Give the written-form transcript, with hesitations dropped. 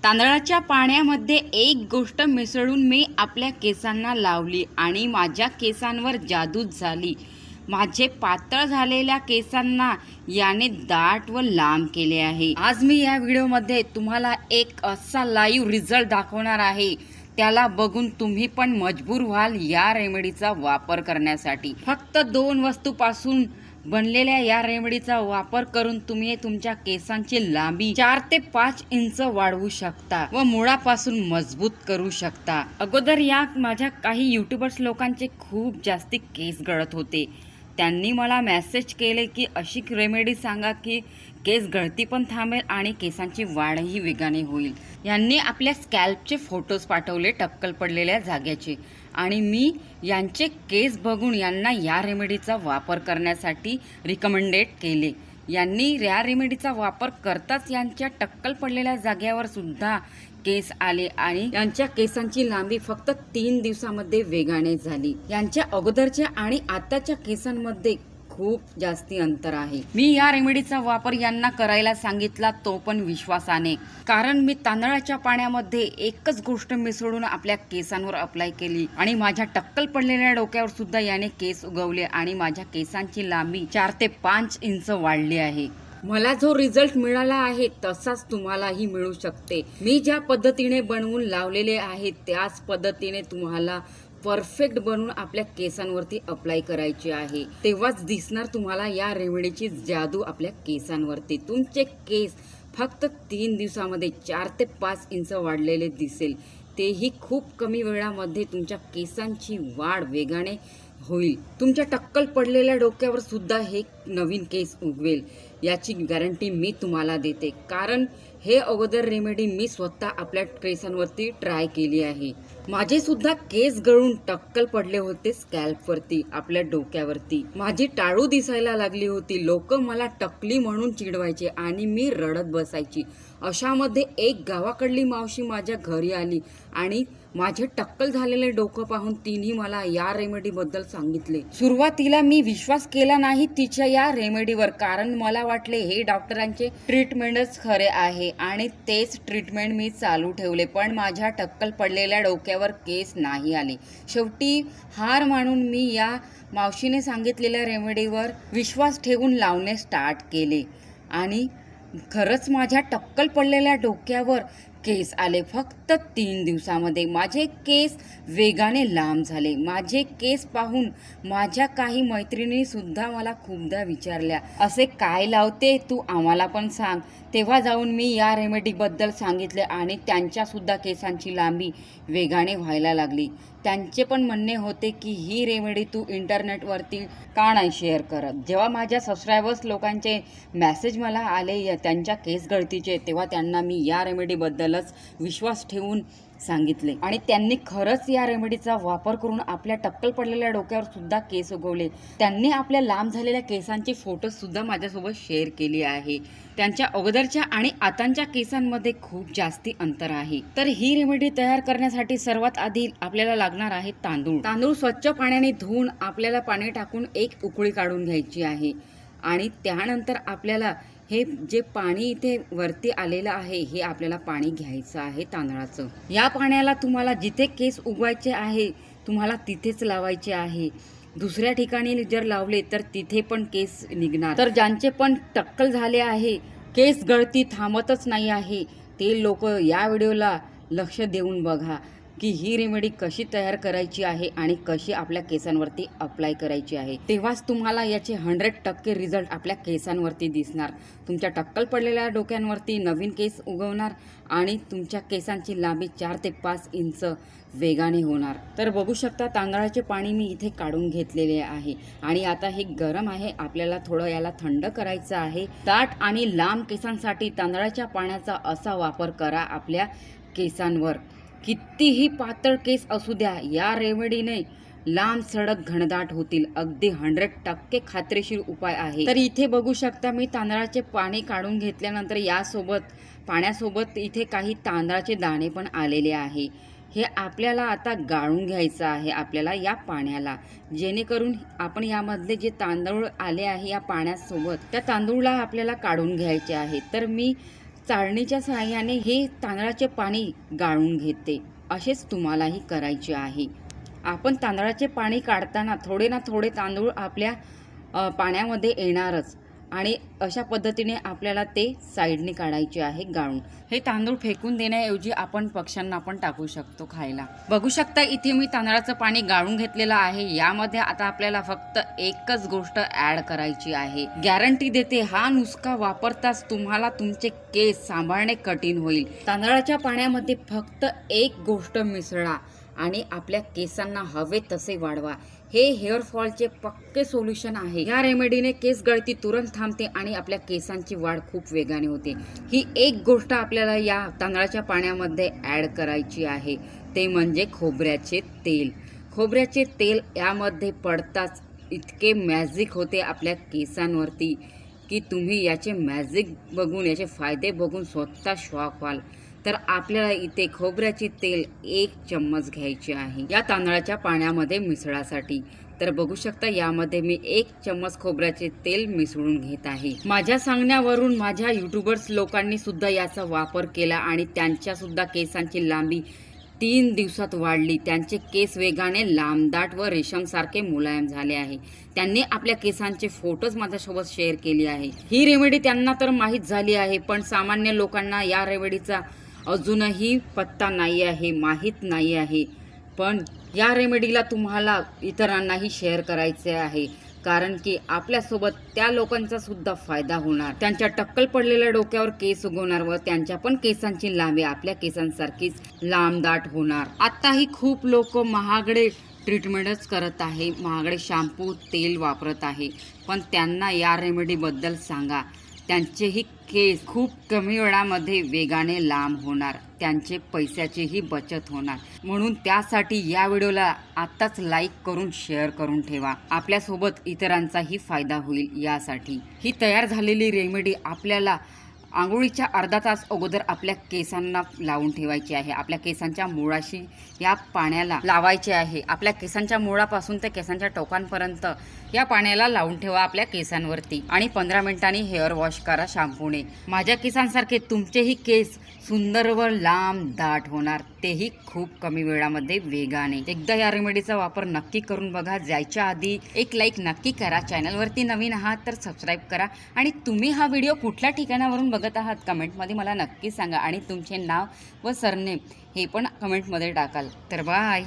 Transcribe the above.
तांदळाच्या पाण्यामध्ये एक गोष्ट मिसळून मी आपल्या केसांना लावली आणि माझ्या केसांवर जादूच झाली. माझे पातळ झालेल्या केसांना याने दाट व लांब केले आहे. आज मी या व्हिडिओमध्ये तुम्हाला एक असा लाईव्ह रिझल्ट दाखवणार आहे. त्याला बघून तुम्ही पण मजबूर व्हाल या रेमेडीचा वापर करण्यासाठी. फक्त 2 वस्तूपासून बनलेल्या या रेमेडीचा वापर करून तुम्ही तुमच्या केसांची लांबी 4 ते 5 इंच वाढवू शकता व मुळापासून मजबूत करू शकता. अगोदर या माझ्या काही यूट्यूबर्स लोकांचे खूप जास्ती केस गळत होते. त्यांनी मला मेसेज केले की अशी रेमेडी सांगा की केस गळती पण थांबेल आणि केसांची वाढही वेगाने होईल. यांनी आपल्या स्कॅल्पचे फोटोज पाठवले टक्कल पडलेल्या जाग्याचे आणि मी यांचे केस बघून यांना या रेमेडीचा वापर करण्यासाठी रिकमेंडेड केले. यांनी या रेमेडीचा वापर करताच यांच्या टक्कल पडलेल्या जाग्यावर सुद्धा केस आले आणि यांच्या केसांची लांबी फक्त 3 दिवसामध्ये वेगाने झाली. यांच्या अगोदरच्या आणि आताच्या केसांमध्ये खूप जास्ती अंतर आहे. मी या रेमेडीचा वापर यांना करायला सांगितला, तो पण विश्वासाने, कारण मी तांदळाच्या पाण्यामध्ये एकच गोष्ट मिसळून आपल्या केसांवर अप्लाय केली आणि माझ्या टक्कल पडलेल्या डोक्यावर सुद्धा याने केस उगवले आणि माझ्या केसांची लांबी 4 ते 5 इंच वाढली आहे. मला जो रिझल्ट मिळाला आहे तसाच तुम्हालाही मिळू शकते. मी ज्या पद्धतीने बनवून लावलेले आहे त्याच पद्धतीने तुम्हाला परफेक्ट बनवून आपल्या केसांवरती अप्लाय करायची आहे. तेव्हाच दिसणार तुम्हाला या रेमेडीची जादू आपल्या केसांवरती. तुमचे केस फक्त 3 दिवसामध्ये 4 ते 5 इंच वाढलेले दिसेल. तेही खूप कमी वेळामध्ये तुमच्या केसांची वाढ वेगाने होईल. तुमच्या टक्कल पडलेल्या डोक्यावर सुद्धा हे नवीन केस उगवेल याची गॅरंटी मी तुम्हाला देते, कारण हे अगोदर रेमेडी मी स्वतः आपल्या केसांवरती ट्राय केली आहे. माझे सुद्धा केस गळून टक्कल पडले होते स्कॅल्पवरती, आपल्या डोक्यावरती. माझी टाळू दिसायला लागली होती. लोक मला टकली म्हणून चिडवायचे आणि मी रडत बसायची. अशामध्ये एक गावाकडली मावशी माझ्या घरी आली आणि माझे टक्कल झालेले डोकं पाहून तिने मला या रेमेडीबद्दल सांगितले. सुरुवातीला मी विश्वास केला नाही तिच्या या रेमेडीवर, कारण मला वाटले हे डॉक्टरांचे ट्रीटमेंटच खरे आहे आणि तेच ट्रीटमेंट मी चालू ठेवले. पण माझ्या टक्कल पडलेल्या डोक्यावर केस नाही आले. शेवटी हार मानून मी या मावशीने सांगितलेल्या रेमेडीवर विश्वास ठेवून लावणे स्टार्ट केले आणि खरंच माझ्या टक्कल पडलेल्या डोक्यावर केस आले. फक्त 3 दिवसामध्ये माझे केस वेगाने लांब झाले. माझे केस पाहून माझ्या काही मैत्रिणी सुद्धा मला खूपदा विचारल्या, असे काय लावते तू, आम्हाला पण सांग. तेव्हा जाऊन मी या रेमेडीबद्दल सांगितले आणि त्यांच्या सुद्धा केसांची लांबी वेगाने व्हायला लागली. त्यांचे पण म्हणणे होते की ही रेमेडी तू इंटरनेटवरती का नाही शेअर करत. जेव्हा माझ्या सबस्क्रायबर्स लोकांचे मेसेज मला आले त्यांच्या केस गळतीचे, तेव्हा त्यांना मी या रेमेडीबद्दलच विश्वास ठेवून सांगितले आणि त्यांनी खरंच या रेमेडीचा वापर करून आपल्या टक्कल पडलेल्या डोक्यावर सुद्धा केस उगवले. त्यांनी आपल्या लांब झालेल्या केसांची फोटोज सुद्धा माझ्यासोबत शेअर केली आहे. त्यांच्या अगोदरच्या आणि आताच्या केसांमध्ये खूप जास्ती अंतर आहे. तर ही रेमेडी तयार करण्यासाठी सर्वात आधी आपल्याला लागणार आहे तांदूळ स्वच्छ पाण्याने धुवून आपल्याला पाणी टाकून एक उकळी काढून घ्यायची आहे आणि त्यानंतर आपल्याला हे जे पाणी इथे वरती आलेलं आहे हे आपल्याला पाणी घ्यायचं आहे तांदळाचं. या पाण्याला तुम्हाला जिथे केस उगवायचे आहे तुम्हाला तिथेच लावायचे आहे. दुसऱ्या ठिकाणी जर लावले तर तिथे पण केस निघणार. तर ज्यांचे पण टक्कल झाले आहे, केस गळती थांबतच नाही आहे, ते लोक या व्हिडिओला लक्ष देऊन बघा की ही रेमेडी कशी तयार करायची आहे आणि कशी आपल्या केसांवरती अप्लाय करायची आहे. तेव्हाच तुम्हाला याचे 100% रिझल्ट आपल्या केसांवरती दिसणार. तुमच्या टक्कल पडलेल्या डोक्यांवरती नवीन केस उगवणार आणि तुमच्या केसांची लांबी 4 ते 5 इंच वेगाने होणार. तर बघू शकता तांदळाचे पाणी मी इथे काढून घेतलेले आहे आणि आता हे गरम आहे. आपल्याला थोडं याला थंड करायचं आहे. दाट आणि लांब केसांसाठी तांदळाच्या पाण्याचा असा वापर करा आपल्या केसांवर. कितीही पातळ केस असू द्या, या रेमेडीने लांब सडक घनदाट होतील. अगदी 100% खात्रीशीर उपाय आहे. तर इथे बघू शकता मी तांदळाचे पाणी काढून घेतल्यानंतर यासोबत पाण्यासोबत इथे काही तांदळाचे दाणे पण आलेले आहे. हे आपल्याला आता गाळून घ्यायचं आहे आपल्याला या पाण्याला, जेणेकरून आपण यामधले जे तांदूळ आले आहे या पाण्यासोबत त्या तांदूळला आपल्याला काढून घ्यायचे आहे. तर मी चाळणीच्या सहाय्याने हे तांदळाचे पाणी गाळून घेते. असेच तुम्हालाही करायचे आहे. आपण तांदळाचे पाणी काढताना थोडे ना थोडे तांदूळ आपल्या पाण्यामध्ये येणारच आणि अशा पद्धतीने आपल्याला ते साईडने काढायचे आहे गाळून. हे तांदूळ फेकून देण्याऐवजी आपण पक्ष्यांना पण टाकू शकतो खायला. बघू शकता इथे मी तांदळाचं पाणी गाळून घेतलेलं आहे. यामध्ये आता आपल्याला फक्त एकच गोष्ट ऍड करायची आहे. गॅरंटी देते हा नुसका वापरताच तुम्हाला तुमचे केस सांभाळणे कठीण होईल. तांदळाच्या पाण्यामध्ये फक्त एक गोष्ट मिसळा आणि आपल्या केसांना हवे तसे वाढवा. हे हेअर फॉलचे पक्के सोल्युशन आहे. या रेमेडीने केस गळती तुरंत थांबते आणि आपल्या केसांची वाढ खूप वेगाने होते. ही एक गोष्ट आपल्याला या तांदळाच्या पाण्यामध्ये ऍड करायची आहे, ते म्हणजे खोबऱ्याचे तेल. खोबऱ्याचे तेल यामध्ये पडताच इतके मॅजिक होते आपल्या केसांवरती की तुम्ही याचे मॅजिक बघून, याचे फायदे बघून स्वतः शॉक व्हाल. तर आपल्याला इथे खोबऱ्याचे तेल 1 चम्मच घ्यायचे आहे या तांदळाच्या पाण्यामध्ये मिसळासाठी. तर बघू शकता यामध्ये मी 1 चम्मच खोबऱ्याचे तेल मिसळून घेत आहे. माझ्या सांगण्यावरून माझ्या युट्यूबर्स लोकांनी सुद्धा याचा वापर केला आणि त्यांच्या सुद्धा केसांची लांबी 3 दिवसात वाढली. त्यांचे केस वेगाने लांबदाट व रेशमसारखे मुलायम झाले आहे. त्यांनी आपल्या केसांचे फोटोज माझ्यासोबत शेअर केले आहे. ही रेमेडी त्यांना तर माहीत झाली आहे, पण सामान्य लोकांना या रेमेडीचा अजूनही पत्ता नाही आहे, माहीत नाही आहे. पण या रेमेडीला तुम्हाला इतरांनाही शेअर करायचे आहे, कारण की आपल्यासोबत त्या लोकांचा सुद्धा फायदा होणार. त्यांच्या टक्कल पडलेल्या डोक्यावर केस उगवणार व त्यांच्या पण केसांची लांबी आपल्या केसांसारखीच लांबदाट होणार. आताही खूप लोक महागडे ट्रीटमेंटच करत आहे, महागडे शॅम्पू तेल वापरत आहे. पण त्यांना या रेमेडीबद्दल सांगा. त्यांचेही केस खूप कमी वेळामध्ये वेगाने लांब होणार, त्यांचे पैशाचीही बचत होणार. म्हणून त्यासाठी या व्हिडिओला आत्ताच लाईक करून शेअर करून ठेवा. आपल्यासोबत इतरांचाही फायदा होईल. यासाठी ही तयार झालेली रेमेडी आपल्याला आंघोळीच्या अर्धा तास अगोदर आपल्या केसांना लावून ठेवायची आहे. आपल्या केसांच्या मुळाशी या पाण्याला लावायचे आहे. आपल्या केसांच्या मुळापासून ते केसांच्या टोकांपर्यंत या पाण्याला लावून ठेवा आपल्या केसांवरती आणि 15 मिनिटांनी हेअर वॉश करा शॅम्पूने. माझ्या केसांसारखे तुमचेही केस सुंदर व लांब दाट होणार, तेही खूप कमी वेळामध्ये वेगाने. एकदा या रेमेडीचा वापर नक्की करून बघा. जायच्या आधी एक लाईक नक्की करा. चॅनलवरती नवीन आहात तर सबस्क्राईब करा. आणि तुम्ही हा व्हिडिओ कुठल्या ठिकाणावरून बघत आहात कमेंटमध्ये मला नक्की सांगा. आणि तुमचे नाव व सरनेम हे पण कमेंटमध्ये टाकाल. तर बाय.